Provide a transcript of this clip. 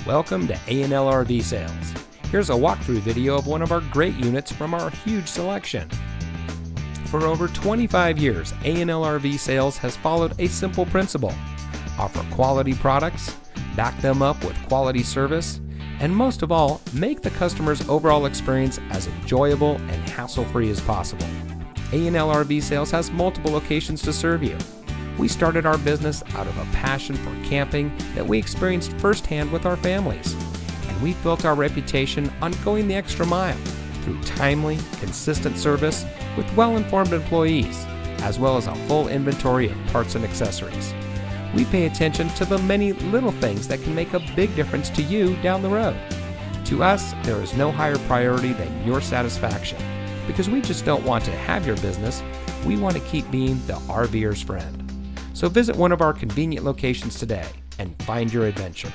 Welcome to A&L RV Sales. Here's a walkthrough video of one of our great units from our huge selection. For over 25 years, A&L RV Sales has followed a simple principle: offer quality products, back them up with quality service, and most of all, make the customer's overall experience as enjoyable and hassle-free as possible. A&L RV Sales has multiple locations to serve you. We started our business out of a passion for camping that we experienced firsthand with our families, and we've built our reputation on going the extra mile through timely, consistent service with well-informed employees, as well as a full inventory of parts and accessories. We pay attention to the many little things that can make a big difference to you down the road. To us, there is no higher priority than your satisfaction, because we just don't want to have your business, we want to keep being the RVer's friend. So visit one of our convenient locations today and find your adventure.